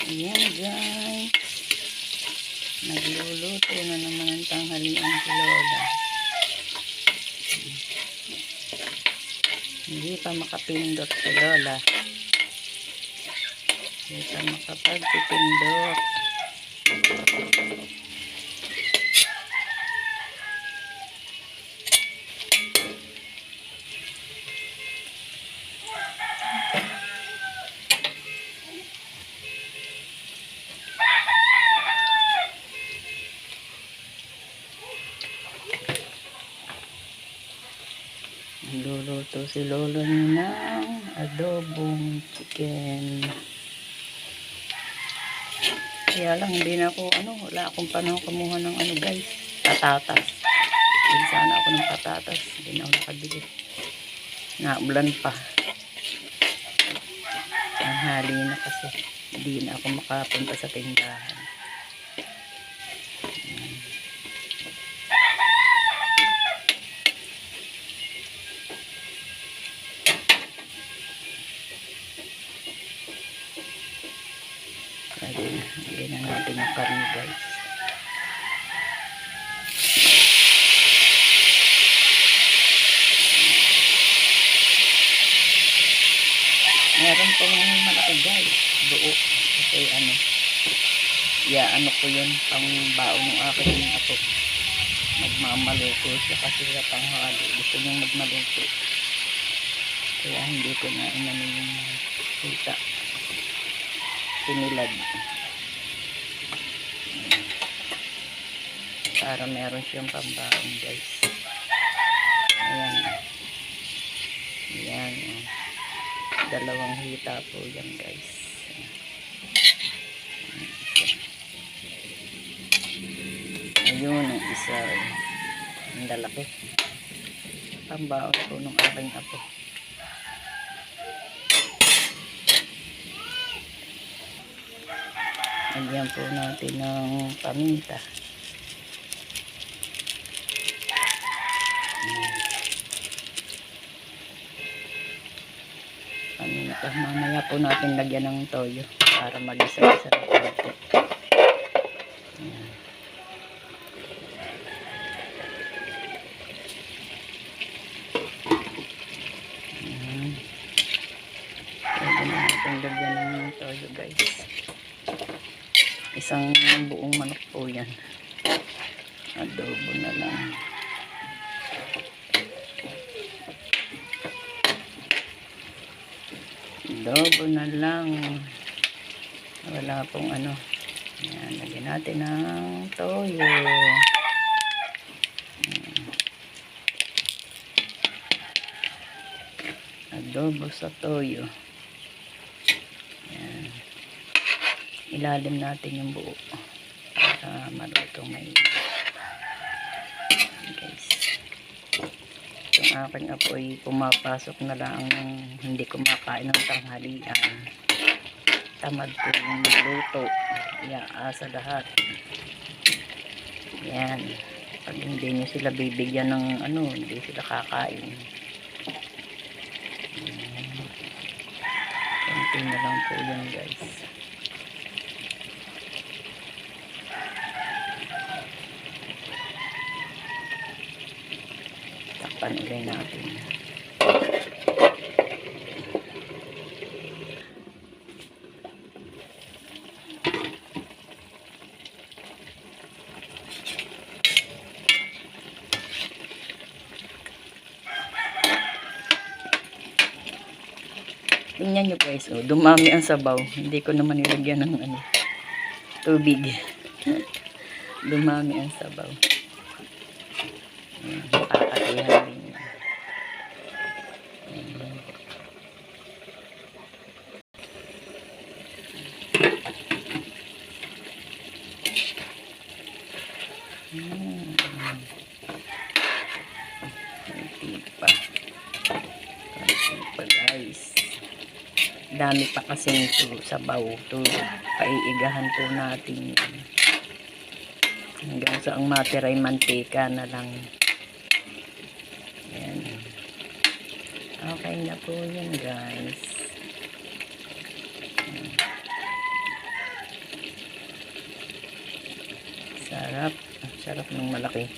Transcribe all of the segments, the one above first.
Ayan guys. Nagluluto na naman ang tanghalian si Lola. Hindi pa makapindot si Lola. Hindi pa makapagpipindot. Luluto si Lolo niya ng adobong chicken. Kaya lang hindi na ako wala akong panahon kumuha ng guys, patatas. Hindi sana ako ng patatas, hindi na ako nakabili. Naulan pa. Ang hali na kasi, hindi na ako makapunta sa tindahan. Lagyan na natin yung karne guys. Meron pong malaki guys, buo. Kasi ko yun pang baon ng aking apo. Magmamaluto siya kasi sa tanghali. Gusto niyang magmaluto. Kaya hindi ko na yung kita. Pinilad. Para meron siyang pambaon guys. Ayan. Ayan. Dalawang hita po yan guys. Ayun ang isa. Ang lalaki. Pambaon po ng aking apo. Lagyan po natin ng paminta. Paminta. Mamaya po natin lagyan ng toyo para magisa-isa na po. Pwede na natin lagyan ng toyo guys. Isang buong manok po yan. Adobo na lang. Adobo na lang. Wala pong Yan, lagyan natin ng toyo. Adobo sa toyo. Yan. Ilalim natin yung buo para malutong may guys. Yung aking apo ay pumapasok na lang ng hindi kumakain ng tanghalian. Tamad po yung magluto. Iaasa lahat. Yan. Pag hindi nyo sila bibigyan ng hindi sila kakain. Konti na lang po yan guys. Takpan ulit natin. Tingnan nyo guys, dumami ang sabaw. Hindi ko naman nilagyan ng tubig. Dumami ang sabaw. Kakatihan din. Kunti pa guys. Dami pa kasing sabaw. Paiigahan po natin hanggang sa ang matiray mantika na lang. Ayan. Okay na po yan guys. Sarap. Sarap ng malaki.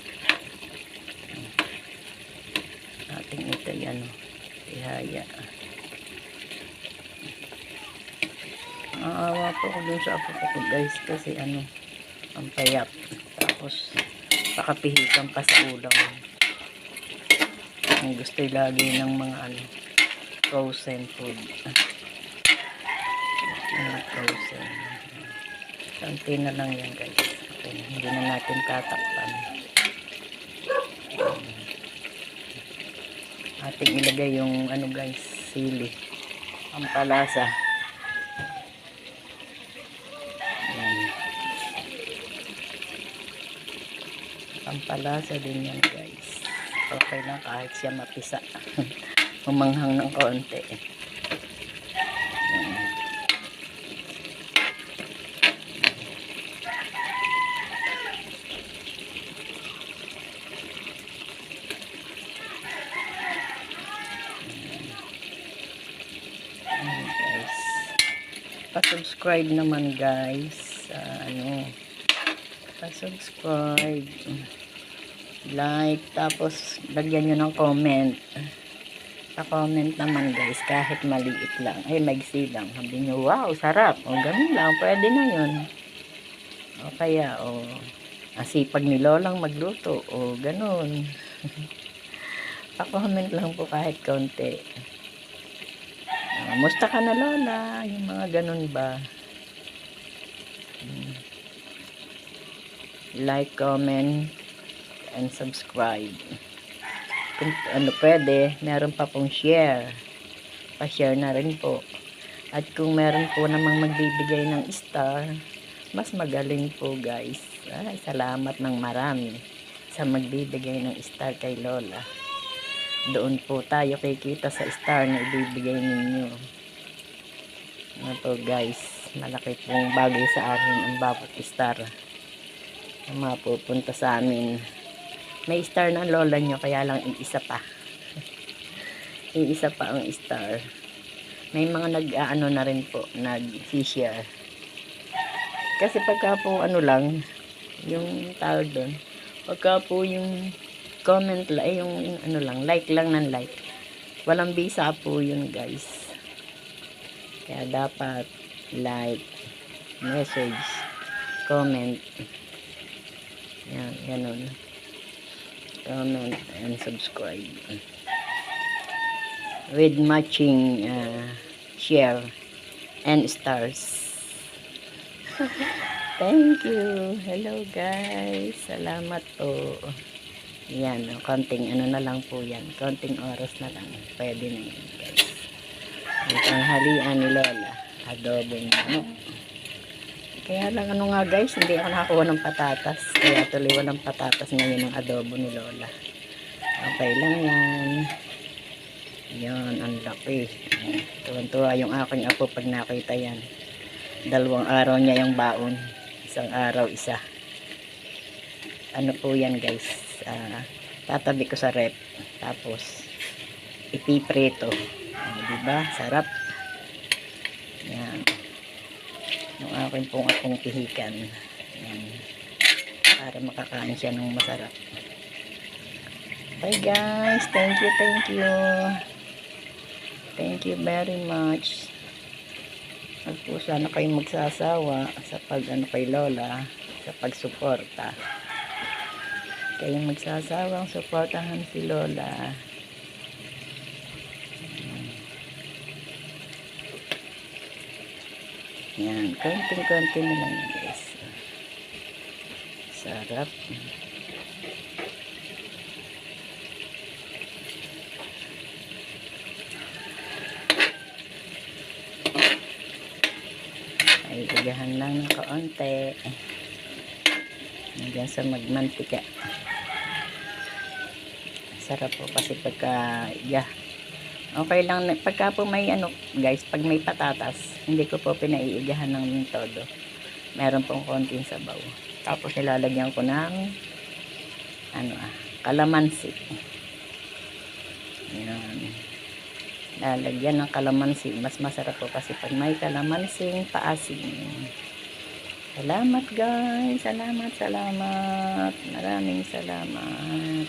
Ating ito yan. Ihaya. Aawa po ko dun sa apo ko guys kasi ang payat. Tapos pakapihikan pa sa ulam. Ang gusto lagi ng mga frozen food. Frozen. Kanti na lang yan guys. Okay, hindi na natin tatakpan. Ating ilagay yung guys, sili. Ang palasa. Pampalasa din yan guys. Okay lang kahit siya mapisa. Umanghang ng konti. Guys. Pa-subscribe naman guys. Pa-subscribe. Like, tapos lagyan nyo ng comment. Pa-comment naman guys, kahit maliit lang. Ay, maigsi lang. Sabi nyo, wow, sarap. O, ganun lang. Pwede na yun. O, kaya, asipag ni Lolang magluto. O, ganun. Pa-comment lang po kahit konti. Musta ka na Lola? Yung mga ganun ba? Like, comment, and subscribe. Kung pwede, meron pa pong share. Pa-share na rin po. At kung meron po namang magbibigay ng star, mas magaling po guys. Ay, salamat ng marami sa magbibigay ng star kay Lola. Doon po tayo kikita sa star na ibibigay ninyo. Ano po guys, malaki pong bagay sa akin ang bawat star na mapupunta sa amin. May star na lola nyo, kaya lang iisa pa. Iisa pa ang star. May mga nag-ano na rin po, nag-share. Kasi pagka po lang, yung tawag doon, pagka po yung comment lang, yung like lang ng like. Walang bisa po yun guys. Kaya dapat like, message, comment. Yan, ganun. Comment and subscribe with matching share and stars. Thank you. Hello guys, salamat po. Yan, konting na lang po yan, konting oras na lang, pwede na yan guys. Ang tanghalian ni Lola, adobo niya. Kaya lang nga guys, hindi ako nakakuha ng patatas. Kaya tuloy walang patatas ngayon ng adobo ni Lola. Okay lang yan. Yan, ang laki. Tuwan-tuwa yung aking apo pag nakita yan. 2 araw niya yung baon. 1 araw isa. Ano po yan guys. Tatabi ko sa rep. Tapos, ipiprito. Diba? Sarap. Yan. Yung akin pong akong pihikan. Yan. Para makakain siya ng masarap. Bye guys. Thank you, thank you. Thank you very much. At po sana kayong magsasawa sa pag kay Lola, sa pagsuporta. Kayong magsasawang suportahan si Lola. Yan, konting-konti na lang guys. Sarap. Ay, igahan lang ng kaunti. Hanggang sa magmantika. Sarap po kasi pagka, okay lang, pagka po may guys, pag may patatas, hindi ko po pinaiigahan ng todo. Meron pong konting sabaw. Tapos nilalagyan ko ng kalamansi. Yan. Lalagyan ng kalamansi. Mas masarap po kasi pag may kalamansing paasim. Salamat guys. Salamat. Maraming salamat.